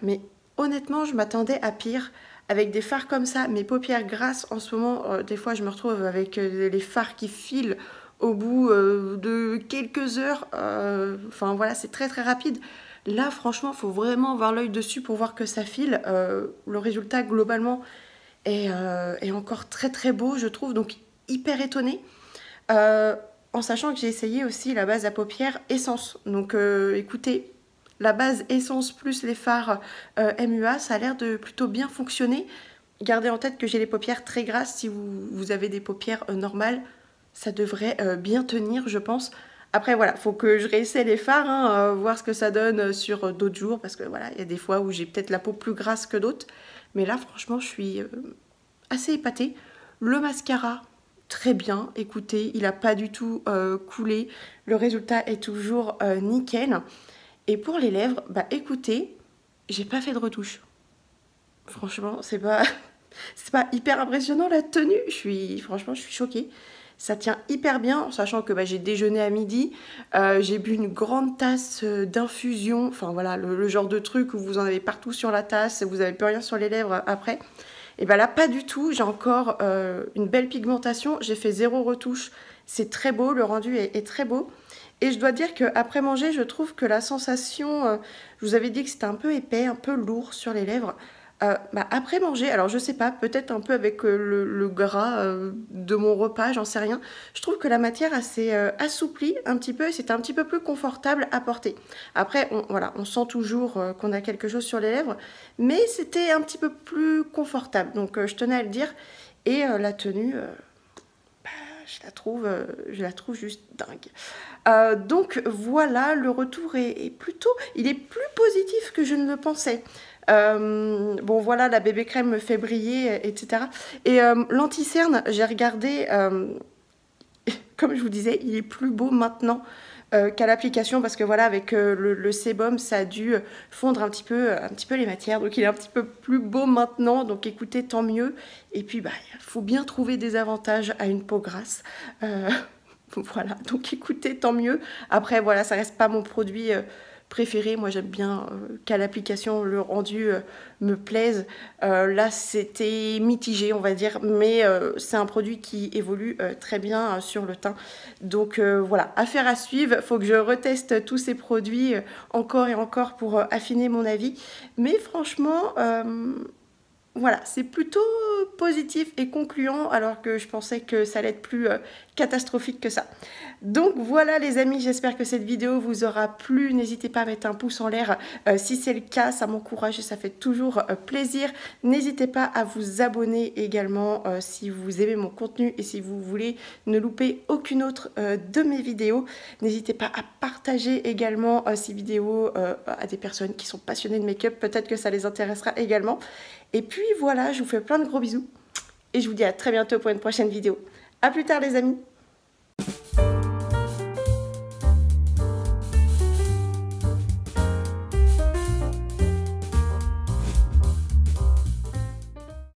Mais honnêtement, je m'attendais à pire. Avec des fards comme ça, mes paupières grasses, en ce moment, des fois je me retrouve avec les fards qui filent au bout de quelques heures, enfin voilà, c'est très très rapide. Là franchement il faut vraiment avoir l'œil dessus pour voir que ça file. Le résultat globalement est encore très très beau je trouve, donc hyper étonnée, en sachant que j'ai essayé aussi la base à paupières Essence. Donc écoutez, la base Essence plus les fards MUA, ça a l'air de plutôt bien fonctionner. Gardez en tête que j'ai les paupières très grasses. Si vous avez des paupières normales, ça devrait bien tenir, je pense. Après, voilà, faut que je réessaie les fards, hein, voir ce que ça donne sur d'autres jours. Parce que voilà, il y a des fois où j'ai peut-être la peau plus grasse que d'autres. Mais là, franchement, je suis assez épatée. Le mascara, très bien. Écoutez, il n'a pas du tout coulé. Le résultat est toujours nickel. Et pour les lèvres, bah écoutez, j'ai pas fait de retouche. Franchement, c'est pas hyper impressionnant la tenue. Franchement, je suis choquée. Ça tient hyper bien, en sachant que bah, j'ai déjeuné à midi, j'ai bu une grande tasse d'infusion, enfin voilà, le genre de truc où vous en avez partout sur la tasse, vous n'avez plus rien sur les lèvres après. Et bah là, pas du tout, j'ai encore une belle pigmentation, j'ai fait 0 retouche, c'est très beau, le rendu est très beau. Et je dois dire qu'après manger, je trouve que la sensation, je vous avais dit que c'était un peu épais, un peu lourd sur les lèvres. Bah après manger, alors je sais pas, peut-être un peu avec le gras de mon repas, j'en sais rien. Je trouve que la matière s'est assouplie un petit peu et c'est un petit peu plus confortable à porter. Après, voilà, on sent toujours qu'on a quelque chose sur les lèvres, mais c'était un petit peu plus confortable. Donc je tenais à le dire. Et la tenue, bah, je la trouve juste dingue. Donc voilà, le retour est plutôt, il est plus positif que je ne le pensais. Bon voilà, la bébé crème me fait briller, etc. Et l'anti-cerne, j'ai regardé, comme je vous disais, il est plus beau maintenant qu'à l'application, parce que voilà, avec le sébum, ça a dû fondre un petit peu les matières, donc il est un petit peu plus beau maintenant, donc écoutez, tant mieux. Et puis bah, il faut bien trouver des avantages à une peau grasse. Voilà, donc écoutez, tant mieux. Après voilà, ça reste pas mon produit préféré. Moi j'aime bien qu'à l'application le rendu me plaise. Là c'était mitigé on va dire, mais c'est un produit qui évolue très bien sur le teint. Donc voilà, affaire à suivre. Faut que je reteste tous ces produits encore et encore pour affiner mon avis. Mais franchement... voilà, c'est plutôt positif et concluant alors que je pensais que ça allait être plus catastrophique que ça. Donc voilà les amis, j'espère que cette vidéo vous aura plu. N'hésitez pas à mettre un pouce en l'air si c'est le cas, ça m'encourage et ça fait toujours plaisir. N'hésitez pas à vous abonner également si vous aimez mon contenu et si vous voulez ne louper aucune autre de mes vidéos. N'hésitez pas à partager également ces vidéos à des personnes qui sont passionnées de make-up, peut-être que ça les intéressera également. Et puis voilà, je vous fais plein de gros bisous et je vous dis à très bientôt pour une prochaine vidéo. A plus tard les amis!